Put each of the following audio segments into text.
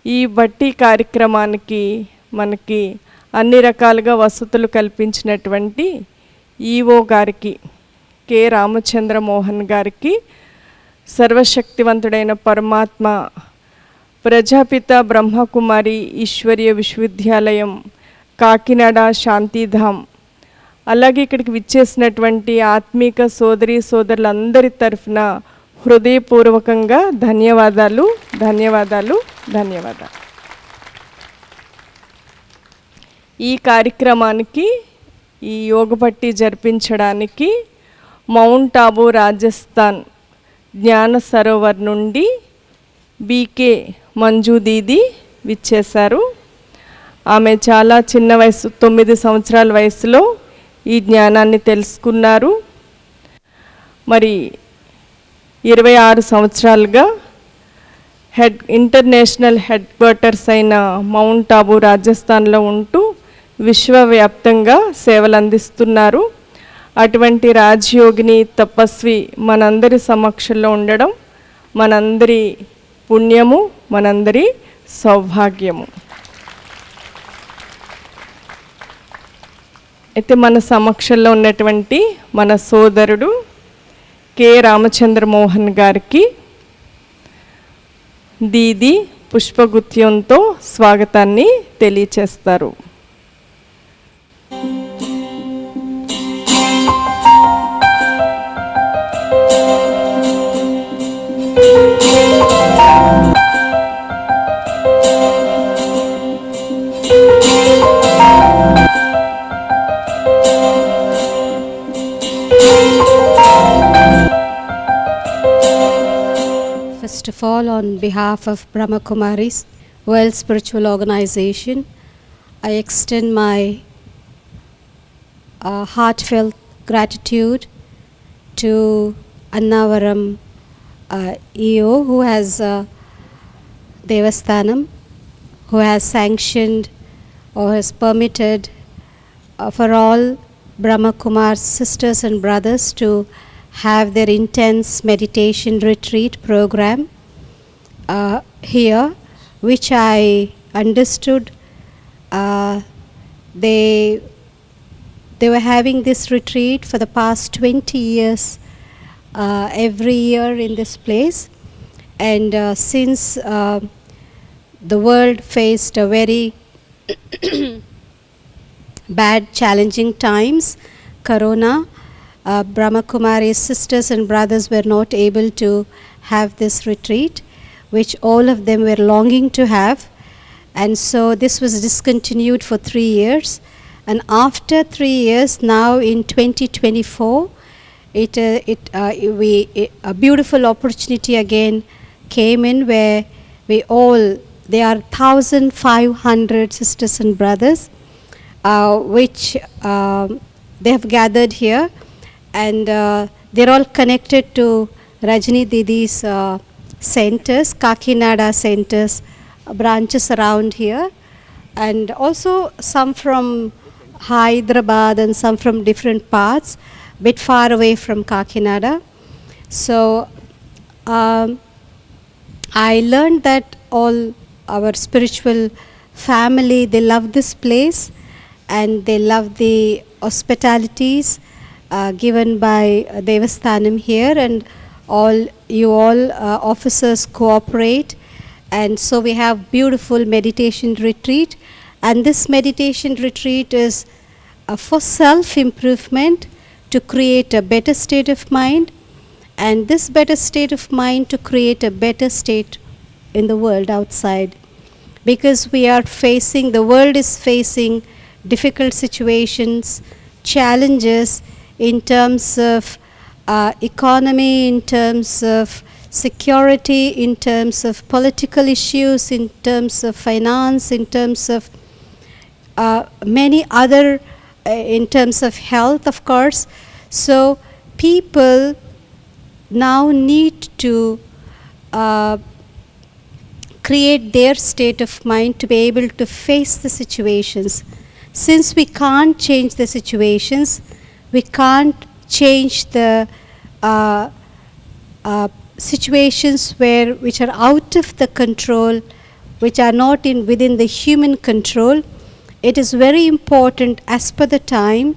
ఈ బట్టి కార్యక్రమానికి మనకి అన్ని రకాలుగా వసతులు కల్పించినటువంటి ఈఓ గారికి, కె రామచంద్ర మోహన్ గారికి, సర్వశక్తివంతుడైన పరమాత్మ ప్రజాపిత బ్రహ్మకుమారి ఈశ్వరీయ విశ్వవిద్యాలయం కాకినాడ శాంతిధామ్, అలాగే ఇక్కడికి విచ్చేసినటువంటి ఆత్మీక సోదరి సోదరులందరి తరఫున హృదయపూర్వకంగా ధన్యవాదాలు ధన్యవాదాలు ధన్యవాదాలు. ఈ కార్యక్రమానికి, ఈ యోగపట్టి జరిపించడానికి మౌంట్ ఆబూ రాజస్థాన్ జ్ఞాన సరోవర్ నుండి బీకే మంజు దీది విచ్చేశారు. ఆమె చాలా చిన్న వయసు, 9 సంవత్సరాల వయసులో ఈ జ్ఞానాన్ని తెలుసుకున్నారు. మరి 26 సంవత్సరాలుగా ఇంటర్నేషనల్ హెడ్ క్వార్టర్స్ అయిన మౌంట్ ఆబూ రాజస్థాన్లో ఉంటూ విశ్వవ్యాప్తంగా సేవలు అందిస్తున్నారు. అటువంటి రాజయోగిని, తపస్వి మనందరి సమక్షంలో ఉండడం మనందరి పుణ్యము, మనందరి సౌభాగ్యము. అయితే మన సమక్షంలో ఉన్నటువంటి మన సోదరుడు కె రామచంద్ర మోహన్ గారికి దీది పుష్పగుత్యంతో స్వాగతాన్ని తెలియచేస్తారు. First of all, on behalf of Brahma Kumaris World Spiritual Organization, I extend my heartfelt gratitude to Annavaram EO, who has Devasthanam, who has sanctioned or has permitted for all Brahma Kumar sisters and brothers to have their intense meditation retreat program here, which I understood they were having this retreat for the past 20 years every year in this place. And since the world faced a very bad, challenging times, Corona, Brahma Kumari's sisters and brothers were not able to have this retreat, which all of them were longing to have. And so this was discontinued for 3 years. And after 3 years, now in 2024, a beautiful opportunity again came in, where there are 1,500 sisters and brothers, which they have gathered here. And they're all connected to Rajni Didi's centers, Kakinada centers, branches around here, and also some from Hyderabad and some from different parts, bit far away from Kakinada. So I learned that all our spiritual family, they love this place and they love the hospitalities given by Devasthanam here, and you all officers cooperate, and so we have beautiful meditation retreat. And this meditation retreat is for self-improvement, to create a better state of mind, and this better state of mind to create a better state in the world outside, because the world is facing difficult situations, challenges in terms of economy, in terms of security, in terms of political issues, in terms of finance, in terms of many other, in terms of health, of course. So people now need to create their state of mind to be able to face the situations. Since we can't change the situations, we can't change the situations which are out of the control which are not within the human control, it is very important as per the time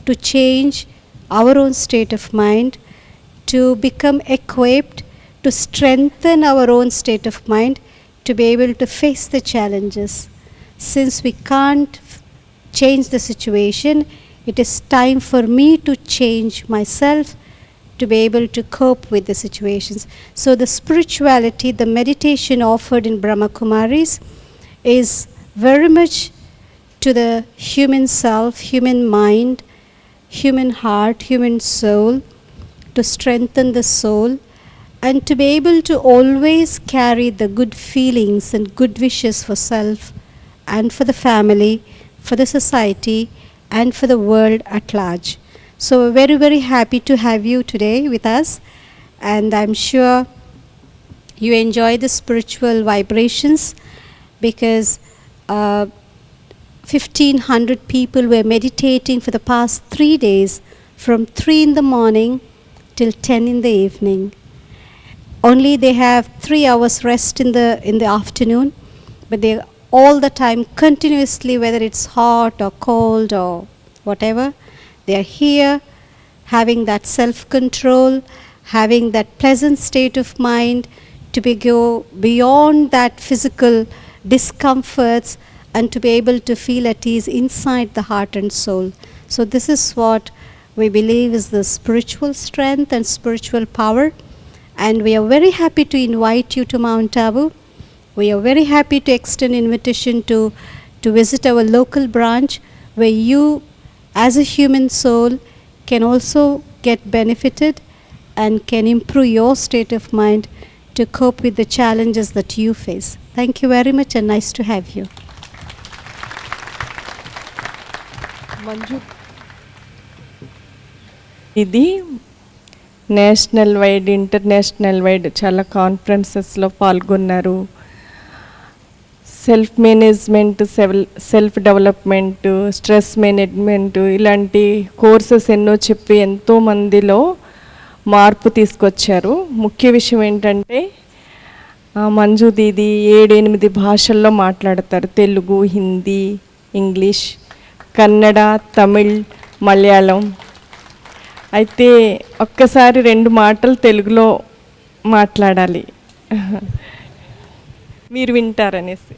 to change our own state of mind, to become equipped, to strengthen our own state of mind, to be able to face the challenges. Since we can't change the situation, it is time for me to change myself to be able to cope with the situations. So the spirituality, the meditation offered in Brahma Kumaris is very much to the human self, human mind, human heart, human soul, to strengthen the soul and to be able to always carry the good feelings and good wishes for self and for the family, for the society and for the world at large. So we're very, very happy to have you today with us, and I'm sure you enjoy the spiritual vibrations because 1,500 people were meditating for the past 3 days from 3 in the morning till 10 in the evening. Only they have 3 hours rest in the afternoon, but they all the time continuously, whether it's hot or cold or whatever, they are here having that self-control, having that pleasant state of mind to go beyond that physical discomforts and to be able to feel at ease inside the heart and soul. So this is what we believe is the spiritual strength and spiritual power. And we are very happy to invite you to Mount Abu. We are very happy to extend invitation to visit our local branch where you as a human soul can also get benefited and can improve your state of mind to cope with the challenges that you face. Thank you very much and nice to have you. Manju ఇది national wide international wide చాలా కాన్ఫరెన్సెస్లో పాల్గొన్నారు. Self management, self development, stress management ఇలాంటి courses ఎన్నో చెప్పి ఎంతోమందిలో మార్పు తీసుకొచ్చారు. ముఖ్య విషయం ఏంటంటే మంజు దీది 7-8 భాషల్లో మాట్లాడతారు. తెలుగు, హిందీ, ఇంగ్లీష్, కన్నడ, తమిళ్, మలయాళం. అయితే ఒక్కసారి 2 మాటలు తెలుగులో మాట్లాడాలి, మీరు వింటారనేసి.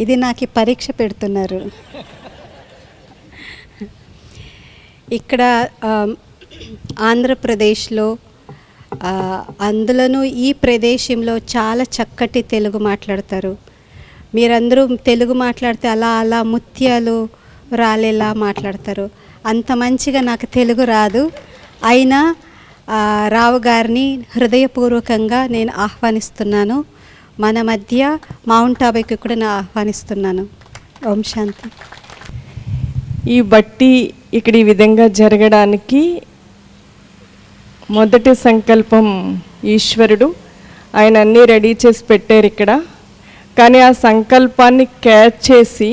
ఇది నాకు పరీక్ష పెడుతున్నారు. ఇక్కడ ఆంధ్రప్రదేశ్లో అందులోనూ ఈ ప్రదేశంలో చాలా చక్కటి తెలుగు మాట్లాడతారు. మీరందరూ తెలుగు మాట్లాడితే అలా అలా ముత్యాలు రాలేలా మాట్లాడతారు. అంత మంచిగా నాకు తెలుగు రాదు. అయినా రావు గారిని హృదయపూర్వకంగా నేను ఆహ్వానిస్తున్నాను. మన మధ్య మౌంట్ ఆబుకి కూడా నేను ఆహ్వానిస్తున్నాను. ఓం శాంతి. ఈ బట్టి ఇక్కడ ఈ విధంగా జరగడానికి మొదటి సంకల్పం ఈశ్వరుడు. ఆయన అన్నీ రెడీ చేసి పెట్టారు ఇక్కడ. కానీ ఆ సంకల్పాన్ని క్యాచ్ చేసి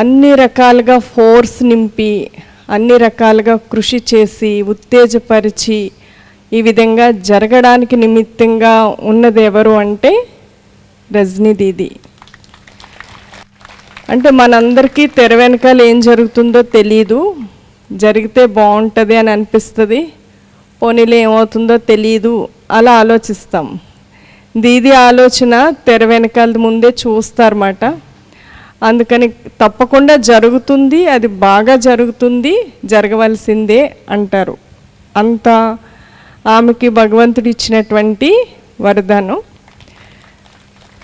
అన్ని రకాలుగా ఫోర్స్ నింపి అన్ని రకాలుగా కృషి చేసి ఉత్తేజపరిచి ఈ విధంగా జరగడానికి నిమిత్తంగా ఉన్నది ఎవరు అంటే రజనీ దీది. అంటే మనందరికీ తెర వెనకాల ఏం జరుగుతుందో తెలీదు. జరిగితే బాగుంటుంది అని అనిపిస్తుంది, పోనీలే ఏమవుతుందో తెలీదు అలా ఆలోచిస్తాం. దీది ఆలోచన తెర వెనకాల ముందే చూస్తారన్నమాట. అందుకని తప్పకుండా జరుగుతుంది, అది బాగా జరుగుతుంది, జరగవలసిందే అంటారు. అంత ఆమెకి భగవంతుడు ఇచ్చినటువంటి వరదానం.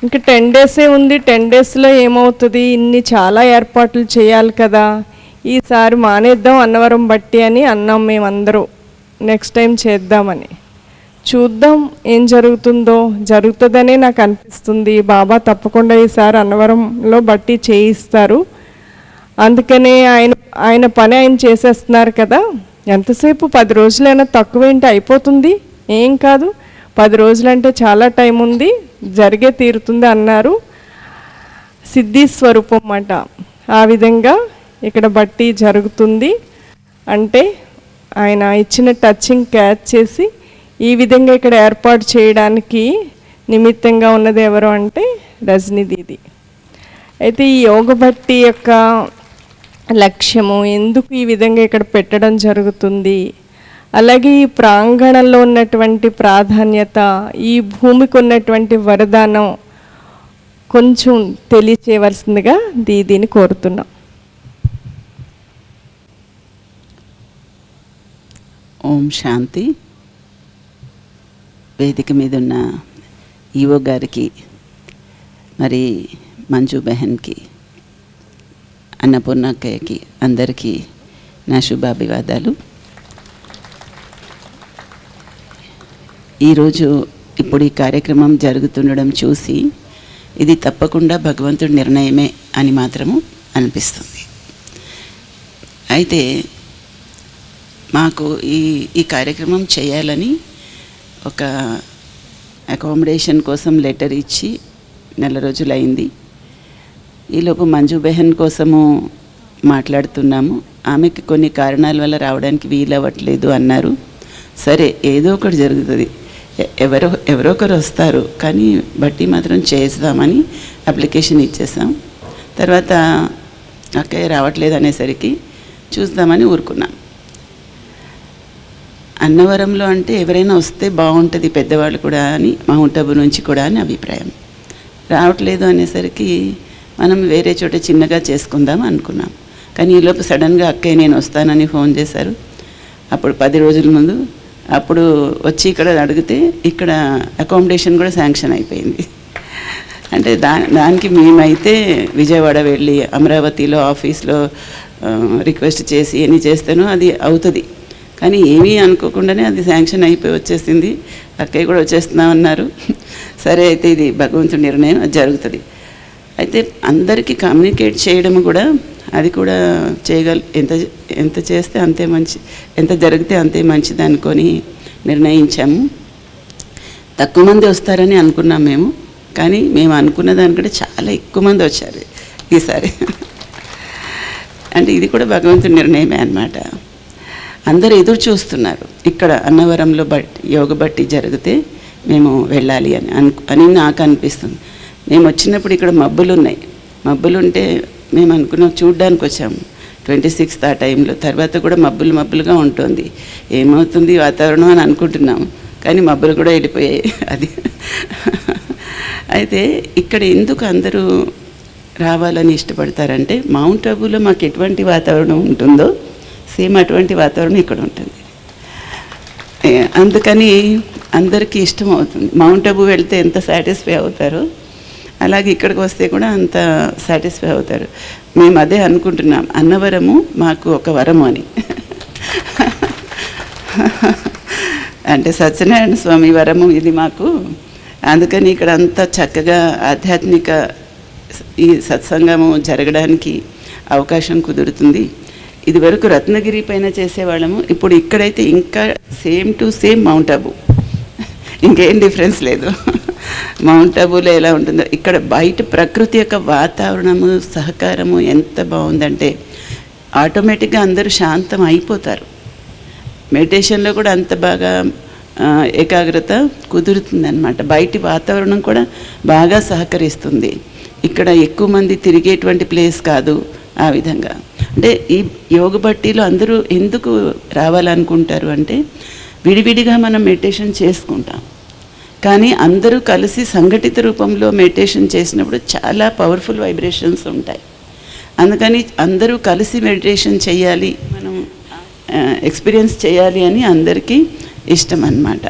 ఇంకా 10 డేసే ఉంది. 10 డేస్లో ఏమవుతుంది, ఇన్ని చాలా ఏర్పాట్లు చేయాలి కదా, ఈసారి మానేద్దాం అన్నవరం బట్టి అని అన్నాం మేమందరూ. నెక్స్ట్ టైం చేద్దామని. చూద్దాం ఏం జరుగుతుందో. జరుగుతుందనే నాకు అనిపిస్తుంది. బాబా తప్పకుండా ఈసారి అన్నవరంలో బట్టి చేయిస్తారు. అందుకనే ఆయన పని ఆయన చేసేస్తున్నారు కదా. ఎంతసేపు 10 రోజులైనా తక్కువేంటి, అయిపోతుంది, ఏం కాదు, 10 రోజులంటే చాలా టైం ఉంది, జరిగే తీరుతుంది అన్నారు. సిద్ధి స్వరూపం అన్నమాట. ఆ విధంగా ఇక్కడ బట్టి జరుగుతుంది. అంటే ఆయన ఇచ్చిన టచింగ్ క్యాచ్ చేసి ఈ విధంగా ఇక్కడ ఏర్పాటు చేయడానికి నిమిత్తంగా ఉన్నది ఎవరు అంటే రజనీ దీది. అయితే ఈ యోగ భట్టి యొక్క లక్ష్యము, ఎందుకు ఈ విధంగా ఇక్కడ పెట్టడం జరుగుతుంది, అలాగే ఈ ప్రాంగణంలో ఉన్నటువంటి ప్రాధాన్యత, ఈ భూమికి ఉన్నటువంటి వరదానం కొంచెం తెలియచేయవలసిందిగా దీదీని కోరుతున్నాం. ఓం శాంతి. వేదిక మీద ఉన్న ఈవో గారికి, మరి మంజు బెహన్కి, అన్నపూర్ణక్కయ్యకి, అందరికీ నా శుభాభివాదాలు. ఈరోజు ఇప్పుడు ఈ కార్యక్రమం జరుగుతుండడం చూసి ఇది తప్పకుండా భగవంతుడి నిర్ణయమే అని మాత్రము అనిపిస్తుంది. అయితే మాకు ఈ కార్యక్రమం చేయాలని ఒక అకామిడేషన్ కోసం లెటర్ ఇచ్చి నెల రోజులైంది. ఈలోపు మంజు బెహన్ కోసము మాట్లాడుతున్నాము. ఆమెకి కొన్ని కారణాల వల్ల రావడానికి వీలవ్వట్లేదు అన్నారు. సరే, ఏదో ఒకటి జరుగుతుంది, ఎవరో ఒకరు వస్తారు, కానీ బట్టి మాత్రం చేద్దామని అప్లికేషన్ ఇచ్చేసాం. తర్వాత అక్కయ్య రావట్లేదు అనేసరికి చూద్దామని ఊరుకున్నాం. అన్నవరంలో అంటే ఎవరైనా వస్తే బాగుంటుంది, పెద్దవాళ్ళు కూడా అని, మౌంట్ అబు నుంచి కూడా అని అభిప్రాయం. రావట్లేదు అనేసరికి మనం వేరే చోట చిన్నగా చేసుకుందాం అనుకున్నాం. కానీ ఈలోపు సడన్గా అక్కయ్య నేను వస్తానని ఫోన్ చేశారు. అప్పుడు 10 రోజుల ముందు అప్పుడు వచ్చి ఇక్కడ అడిగితే ఇక్కడ అకామిడేషన్ కూడా శాంక్షన్ అయిపోయింది. అంటే దానికి మేమైతే విజయవాడ వెళ్ళి అమరావతిలో ఆఫీస్లో రిక్వెస్ట్ చేసి ఎన్ని చేస్తానో అది అవుతుంది. కానీ ఏమీ అనుకోకుండానే అది శాంక్షన్ అయిపోయి వచ్చేసింది. అక్కయ్య కూడా వచ్చేస్తున్నామన్నారు. సరే, అయితే ఇది భగవంతుడి నిర్ణయం, అది జరుగుతుంది. అయితే అందరికీ కమ్యూనికేట్ చేయడం కూడా, అది కూడా ఎంత చేస్తే అంతే మంచి, ఎంత జరిగితే అంతే మంచిది అనుకొని నిర్ణయించాము. తక్కువ మంది వస్తారని అనుకున్నాం మేము, కానీ మేము అనుకున్న దానికంటే చాలా ఎక్కువ మంది వచ్చారు ఈసారి. అంటే ఇది కూడా భగవంతుడి నిర్ణయమే అన్నమాట. అందరూ ఎదురు చూస్తున్నారు. ఇక్కడ అన్నవరంలో యోగ బట్టి జరిగితే మేము వెళ్ళాలి అని నాకు అనిపిస్తుంది. మేము వచ్చినప్పుడు ఇక్కడ మబ్బులు ఉన్నాయి. మబ్బులు ఉంటే మేము అనుకున్నాం, చూడ్డానికి వచ్చాము 26th ఆ టైంలో. తర్వాత కూడా మబ్బులుగా ఉంటుంది, ఏమవుతుంది వాతావరణం అని అనుకుంటున్నాము. కానీ మబ్బులు కూడా వెళ్ళిపోయాయి. అది అయితే ఇక్కడ ఎందుకు అందరూ రావాలని ఇష్టపడతారంటే, మౌంట్ అబులో మాకు ఎటువంటి వాతావరణం ఉంటుందో సేమ్ అటువంటి వాతావరణం ఇక్కడ ఉంటుంది. అందుకని అందరికీ ఇష్టం అవుతుంది. మౌంట్ అబు వెళ్తే ఎంత సాటిస్ఫై అవుతారో అలాగే ఇక్కడికి వస్తే కూడా అంత సాటిస్ఫై అవుతారు. మేము అదే అనుకుంటున్నాం, అన్నవరము మాకు ఒక వరము అని. అంటే సత్యనారాయణ స్వామి వరము ఇది మాకు. అందుకని ఇక్కడ అంతా చక్కగా ఆధ్యాత్మిక ఈ సత్సంగము జరగడానికి అవకాశం కుదురుతుంది. ఇదివరకు రత్నగిరి పైన చేసేవాళ్ళము, ఇప్పుడు ఇక్కడైతే ఇంకా same to same mount Abu, ఇంకేం డిఫరెన్స్ లేదు. మౌంట్ అబులో ఎలా ఉంటుందో ఇక్కడ బయట ప్రకృతి యొక్క వాతావరణము, సహకారము ఎంత బాగుందంటే ఆటోమేటిక్గా అందరూ శాంతం అయిపోతారు. మెడిటేషన్లో కూడా అంత బాగా ఏకాగ్రత కుదురుతుంది అన్నమాట. బయటి వాతావరణం కూడా బాగా సహకరిస్తుంది. ఇక్కడ ఎక్కువ మంది తిరిగేటువంటి ప్లేస్ కాదు. ఆ విధంగా అంటే ఈ యోగ బట్టీలో అందరూ ఎందుకు రావాలనుకుంటారు అంటే, విడివిడిగా మనం మెడిటేషన్ చేసుకుంటాం, కానీ అందరూ కలిసి సంఘటిత రూపంలో మెడిటేషన్ చేసినప్పుడు చాలా పవర్ఫుల్ వైబ్రేషన్స్ ఉంటాయి. అందుకని అందరూ కలిసి మెడిటేషన్ చేయాలి, మనం ఎక్స్పీరియన్స్ చేయాలి అని అందరికీ ఇష్టం అన్నమాట.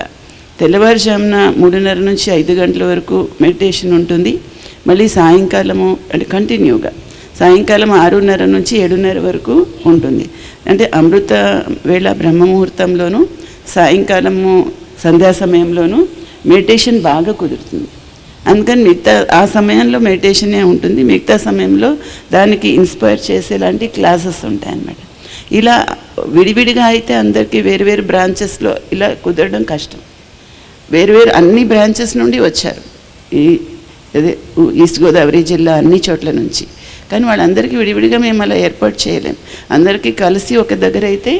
తెల్లవారుజామున 3:30 నుంచి 5 గంటల వరకు మెడిటేషన్ ఉంటుంది. మళ్ళీ సాయంకాలము అంటే కంటిన్యూగా సాయంకాలం 6:30 నుంచి 7:30 వరకు ఉంటుంది. అంటే అమృత వేళ బ్రహ్మముహూర్తంలోనూ సాయంకాలము సంధ్యా సమయంలోనూ మెడిటేషన్ బాగా కుదురుతుంది. అందుకని మిగతా ఆ సమయంలో మెడిటేషనే ఉంటుంది, మిగతా సమయంలో దానికి ఇన్స్పైర్ చేసేలాంటి క్లాసెస్ ఉంటాయన్నమాట. ఇలా విడివిడిగా అయితే అందరికీ వేరు బ్రాంచెస్లో ఇలా కుదరడం కష్టం. వేరు అన్ని బ్రాంచెస్ నుండి వచ్చారు, అదే ఈస్ట్ గోదావరి జిల్లా అన్ని చోట్ల నుంచి. కానీ వాళ్ళందరికీ విడివిడిగా మేము అలా ఏర్పాటు చేయలేం. అందరికీ కలిసి ఒక దగ్గర అయితే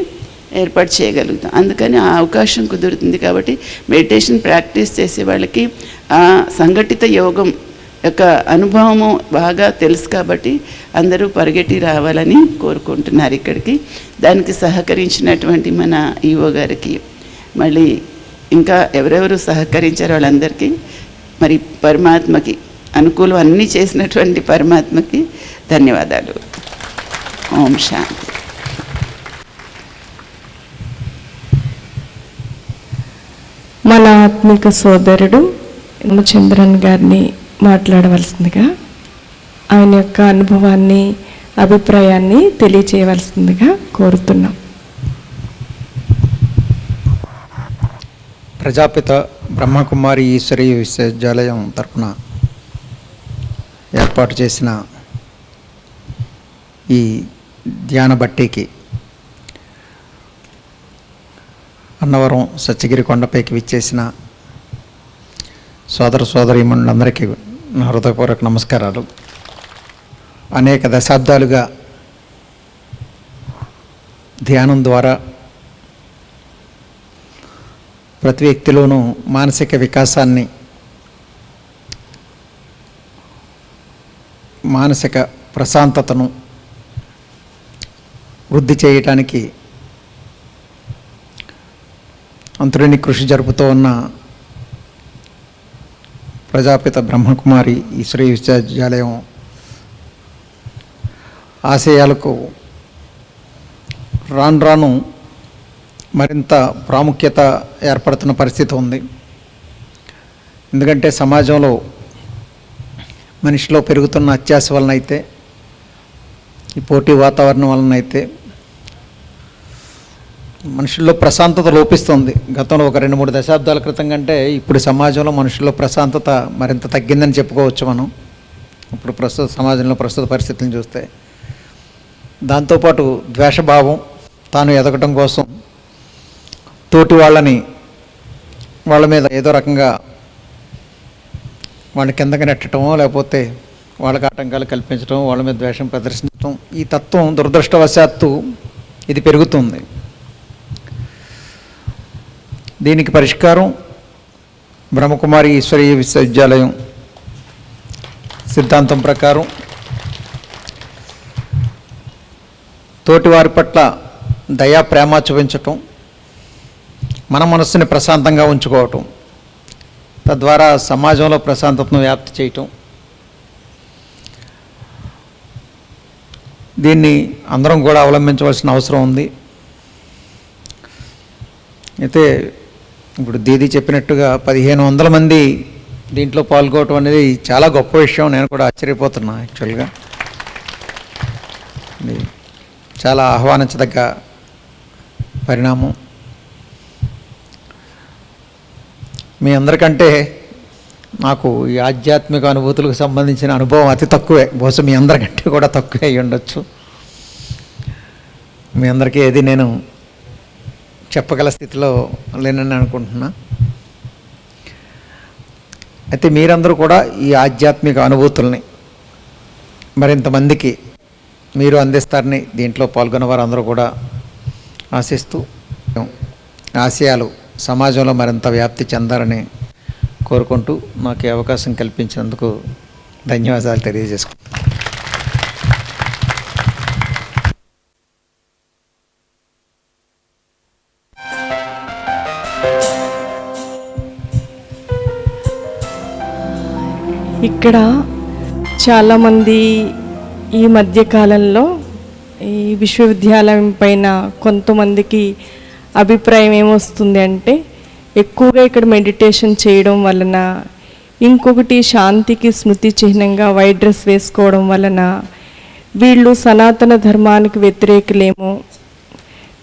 ఏర్పాటు చేయగలుగుతాం. అందుకని ఆ అవకాశం కుదురుతుంది. కాబట్టి మెడిటేషన్ ప్రాక్టీస్ చేసే వాళ్ళకి ఆ సంఘటిత యోగం యొక్క అనుభవము బాగా తెలుసు. కాబట్టి అందరూ పరిగెట్టి రావాలని కోరుకుంటున్నారు ఇక్కడికి. దానికి సహకరించినటువంటి మన ఈవో గారికి, మళ్ళీ ఇంకా ఎవరెవరు సహకరించారో వాళ్ళందరికీ, మరి పరమాత్మకి అనుకూలం అన్నీ చేసినటువంటి పరమాత్మకి ధన్యవాదాలు. ఓం శాంతి. మన ఆత్మిక సోదరుడు రామచంద్రన్ గారిని మాట్లాడవలసిందిగా, ఆయన యొక్క అనుభవాన్ని, అభిప్రాయాన్ని తెలియచేయవలసిందిగా కోరుతున్నాం. ప్రజాపిత బ్రహ్మకుమారి ఈశ్వరీయ విశ్వవిద్యాలయం తరపున ఏర్పాటు చేసిన ఈ ధ్యాన బట్టీకి అన్నవరం సత్యగిరి కొండపైకి విచ్చేసిన సోదర సోదరీమణులందరికీ నా హృదయపూర్వక నమస్కారాలు. అనేక దశాబ్దాలుగా ధ్యానం ద్వారా ప్రతి వ్యక్తిలోనూ మానసిక వికాసాన్ని, మానసిక ప్రశాంతతను వృద్ధి చేయటానికి అంతులేని కృషి జరుపుతూ ఉన్న ప్రజాపిత బ్రహ్మకుమారి ఈశ్వరీయ విశ్వవిద్యాలయం ఆశయాలకు రాను రాను మరింత ప్రాముఖ్యత ఏర్పడుతున్న పరిస్థితి ఉంది. ఎందుకంటే సమాజంలో మనిషిలో పెరుగుతున్న అత్యాశ వలన అయితే, ఈ పోటీ వాతావరణం వలన అయితే మనుషుల్లో ప్రశాంతత లోపిస్తుంది. గతంలో ఒక 2-3 దశాబ్దాల క్రితం కంటే ఇప్పుడు సమాజంలో మనుషుల్లో ప్రశాంతత మరింత తగ్గిందని చెప్పుకోవచ్చు మనం. ఇప్పుడు ప్రస్తుత సమాజంలో ప్రస్తుత పరిస్థితులను చూస్తే దాంతోపాటు ద్వేషభావం, తాను ఎదగటం కోసం తోటి వాళ్ళ మీద ఏదో రకంగా వాళ్ళ కిందకి నెట్టడమో, లేకపోతే వాళ్ళకి ఆటంకాలు కల్పించడం, వాళ్ళ మీద ద్వేషం ప్రదర్శించడం, ఈ తత్వం దురదృష్టవశాత్తు ఇది పెరుగుతుంది. దీనికి పరిష్కారం బ్రహ్మకుమారి ఈశ్వరీయ విశ్వవిద్యాలయం సిద్ధాంతం ప్రకారం తోటివారి పట్ల దయా ప్రేమ చూపించటం, మన మనస్సుని ప్రశాంతంగా ఉంచుకోవటం, తద్వారా సమాజంలో ప్రశాంతతను వ్యాప్తి చేయటం. దీన్ని అందరం కూడా అవలంబించవలసిన అవసరం ఉంది. అయితే ఇప్పుడు దీది చెప్పినట్టుగా 1500 మంది దీంట్లో పాల్గొనడం అనేది చాలా గొప్ప విషయం. నేను కూడా ఆశ్చర్యపోతున్నా. యాక్చువల్గా ఇది చాలా ఆహ్వానించదగ్గ పరిణామం. మీ అందరికంటే నాకు ఈ ఆధ్యాత్మిక అనుభూతులకు సంబంధించిన అనుభవం అతి తక్కువే. బహుశా మీ అందరికంటే కూడా తక్కువే అయి ఉండొచ్చు. మీ అందరికీ ఏది నేను చెప్పగల స్థితిలో లేనని అనుకుంటున్నా. అయితే మీరందరూ కూడా ఈ ఆధ్యాత్మిక అనుభూతుల్ని మరింతమందికి మీరు అందిస్తారని దీంట్లో పాల్గొన్న వారందరూ కూడా ఆశిస్తూ, ఆశయాలు సమాజంలో మరింత వ్యాప్తి చెందాలని కోరుకుంటూ నాకు ఈ అవకాశం కల్పించినందుకు ధన్యవాదాలు తెలియజేసుకుంటాను. ఇక్కడ చాలామంది ఈ మధ్యకాలంలో ఈ విశ్వవిద్యాలయం పైన కొంతమందికి అభిప్రాయం ఏమొస్తుంది అంటే, ఎక్కువగా ఇక్కడ మెడిటేషన్ చేయడం వలన, ఇంకొకటి శాంతికి స్మృతి చిహ్నంగా వైట్ డ్రెస్ వేసుకోవడం వలన వీళ్ళు సనాతన ధర్మానికి వ్యతిరేకులేమో,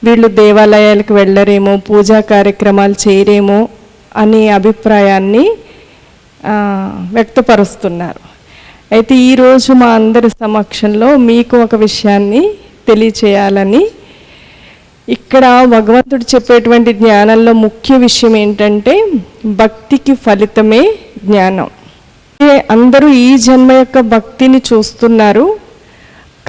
వీళ్ళు దేవాలయాలకు వెళ్ళరేమో, పూజా కార్యక్రమాలు చేయరేమో అనే అభిప్రాయాన్ని వ్యక్తపరుస్తున్నారు. అయితే ఈరోజు మా అందరి సమక్షంలో మీకు ఒక విషయాన్ని తెలియచేయాలని, ఇక్కడ భగవంతుడు చెప్పేటువంటి జ్ఞానంలో ముఖ్య విషయం ఏంటంటే భక్తికి ఫలితమే జ్ఞానం. అందరూ ఈ జన్మ యొక్క భక్తిని చూస్తున్నారు.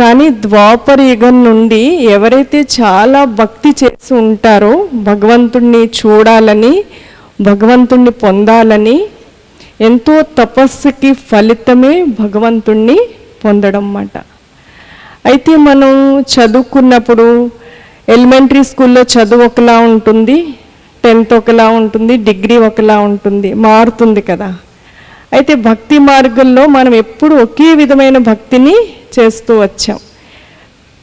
కానీ ద్వాపర యుగం నుండి ఎవరైతే చాలా భక్తి చేసి ఉంటారో భగవంతుణ్ణి చూడాలని, భగవంతుణ్ణి పొందాలని, ఎంతో తపస్సుకి ఫలితమే భగవంతుణ్ణి పొందడం అన్నమాట. అయితే మనం చదువుకున్నప్పుడు ఎలిమెంటరీ స్కూల్లో చదువు ఒకలా ఉంటుంది, 10th ఒకలా ఉంటుంది, డిగ్రీ ఒకలా ఉంటుంది, మారుతుంది కదా. అయితే భక్తి మార్గంలో మనం ఎప్పుడు ఒకే విధమైన భక్తిని చేస్తూ వచ్చాం,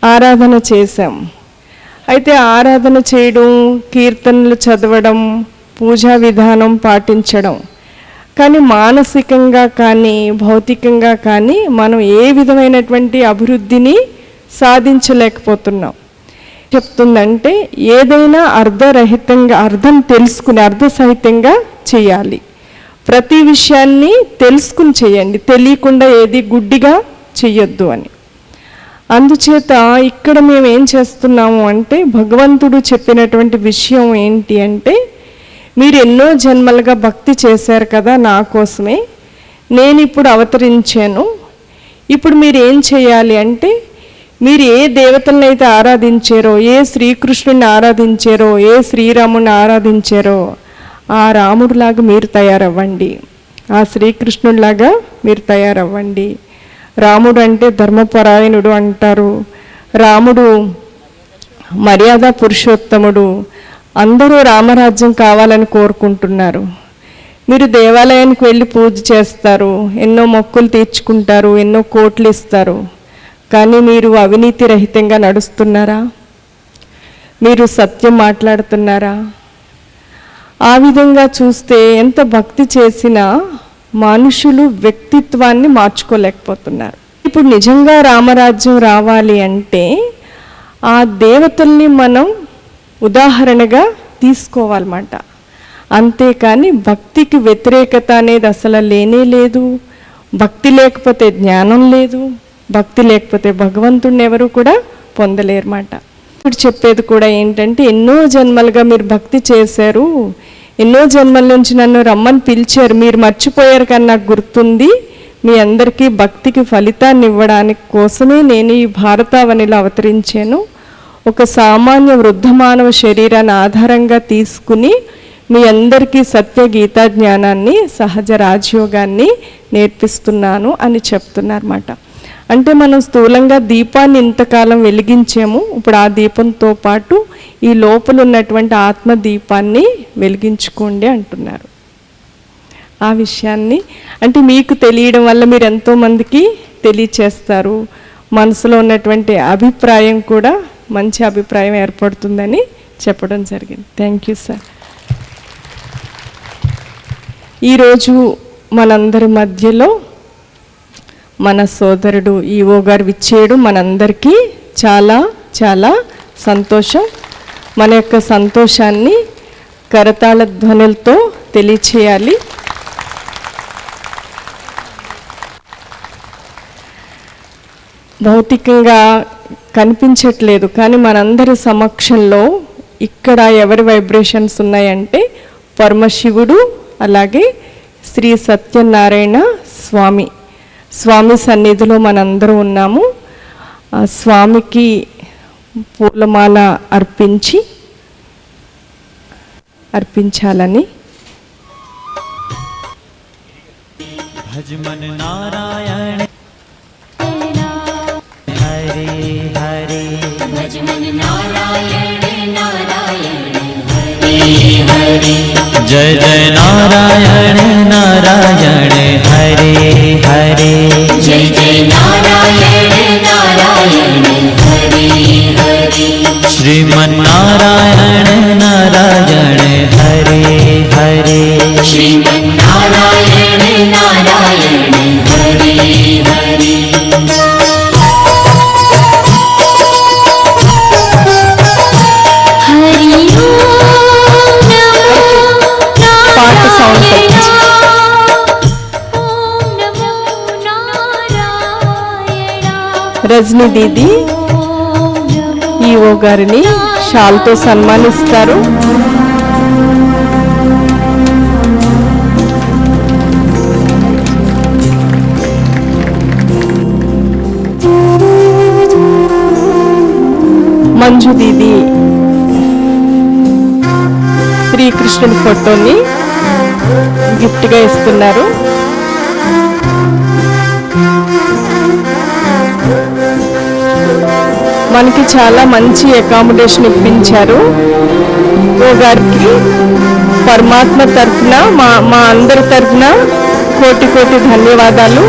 ఆరాధన చేశాం. అయితే ఆరాధన చేయడం, కీర్తనలు చదవడం, పూజా విధానం పాటించడం, కానీ మానసికంగా కానీ భౌతికంగా కానీ మనం ఏ విధమైనటువంటి అభివృద్ధిని సాధించలేకపోతున్నాం. చెప్తుందంటే ఏదైనా అర్ధరహితంగా, అర్థం తెలుసుకుని అర్ధసహితంగా చేయాలి. ప్రతి విషయాన్ని తెలుసుకుని చేయండి, తెలియకుండా ఏది గుడ్డిగా చెయ్యొద్దు అని. అందుచేత ఇక్కడ మేము ఏం చేస్తున్నాము అంటే, భగవంతుడు చెప్పినటువంటి విషయం ఏంటి అంటే, మీరు ఎన్నో జన్మలుగా భక్తి చేశారు కదా నా కోసమే, నేను ఇప్పుడు అవతరించాను. ఇప్పుడు మీరు ఏం చేయాలి అంటే, మీరు ఏ దేవతలను అయితే ఆరాధించారో, ఏ శ్రీకృష్ణుని ఆరాధించారో, ఏ శ్రీరాముని ఆరాధించారో, ఆ రాముడిలాగా మీరు తయారవ్వండి, ఆ శ్రీకృష్ణుడిలాగా మీరు తయారవ్వండి. రాముడు అంటే ధర్మపరాయణుడు అంటారు, రాముడు మర్యాద పురుషోత్తముడు, అందరూ రామరాజ్యం కావాలని కోరుకుంటున్నారు. మీరు దేవాలయానికి వెళ్ళి పూజ చేస్తారు, ఎన్నో మొక్కులు తీర్చుకుంటారు, ఎన్నో కోట్లు ఇస్తారు, కానీ మీరు అవినీతి రహితంగా నడుస్తున్నారా? మీరు సత్యం మాట్లాడుతున్నారా? ఆ విధంగా చూస్తే ఎంత భక్తి చేసినా మనుషులు వ్యక్తిత్వాన్ని మార్చుకోలేకపోతున్నారు. ఇప్పుడు నిజంగా రామరాజ్యం రావాలి అంటే ఆ దేవతల్ని మనం ఉదాహరణగా తీసుకోవాలన్నమాట. అంతేకాని భక్తికి వ్యతిరేకత అనేది అసలు లేనే లేదు. భక్తి లేకపోతే జ్ఞానం లేదు, భక్తి లేకపోతే భగవంతుడిని ఎవరు కూడా పొందలేరన్నమాట. ఇప్పుడు చెప్పేది కూడా ఏంటంటే, ఎన్నో జన్మలుగా మీరు భక్తి చేశారు, ఎన్నో జన్మల నుంచి నన్ను రమ్మని పిలిచారు, మీరు మర్చిపోయారు కానీ నాకు గుర్తుంది. మీ అందరికీ భక్తికి ఫలితాన్ని ఇవ్వడానికి కోసమే నేను ఈ భారతావనిలో అవతరించాను. ఒక సామాన్య వృద్ధ మానవ శరీరాన్ని ఆధారంగా తీసుకుని మీ అందరికీ సత్య గీతా జ్ఞానాన్ని, సహజ రాజయోగాన్ని నేర్పిస్తున్నాను అని చెప్తున్నారన్నమాట. అంటే మనం స్థూలంగా దీపాన్ని ఇంతకాలం వెలిగించాము, ఇప్పుడు ఆ దీపంతో పాటు ఈ లోపల ఉన్నటువంటి ఆత్మ దీపాన్ని వెలిగించుకోండి అంటున్నారు. ఆ విషయాన్ని అంటే మీకు తెలియడం వల్ల మీరు ఎంతోమందికి తెలియచేస్తారు, మనసులో ఉన్నటువంటి అభిప్రాయం కూడా మంచి అభిప్రాయం ఏర్పడుతుందని చెప్పడం జరిగింది. Thank you sir. ఈరోజు మనందరి మధ్యలో మన సోదరుడు ఈవో గారు విచ్చేయడం మనందరికీ చాలా చాలా సంతోషం. మన యొక్క సంతోషాన్ని కరతాళ ధ్వనులతో తెలియచేయాలి. భౌతికంగా కనిపించట్లేదు, కానీ మనందరి సమక్షంలో ఇక్కడ ఎవరి వైబ్రేషన్స్ ఉన్నాయంటే పరమశివుడు, అలాగే శ్రీ సత్యనారాయణ స్వామి సన్నిధిలో మనందరూ ఉన్నాము. ఆ స్వామికి పూలమాల అర్పించాలని. భజమన్ నారాయణ హరే హరే, భజమన్ నారాయణ నారాయణ హరే హరే, జయ జయ నారాయణ నారాయణ హరే హరే, జయ జయ నారాయణ నారాయణ హరే హరే, శ్రీమన్నారాయణ నారాయణ హరే హరే, శ్రీమన్నారాయణ నారాయణ హరే హరే. పాట సౌండ్ తగ్గించు. రజనీ దీది ఈఓ గారిని షాల్తో సన్మానిస్తారు. మంజు దీది శ్రీకృష్ణుడి ఫోటోని గిఫ్ట్గా ఇస్తున్నారు. మనకి చాలా మంచి అకామిడేషన్ ఇప్పించారు. ఓ గారికి పరమాత్మ తరఫున మా అందరి తరఫున కోటి కోటి ధన్యవాదాలు.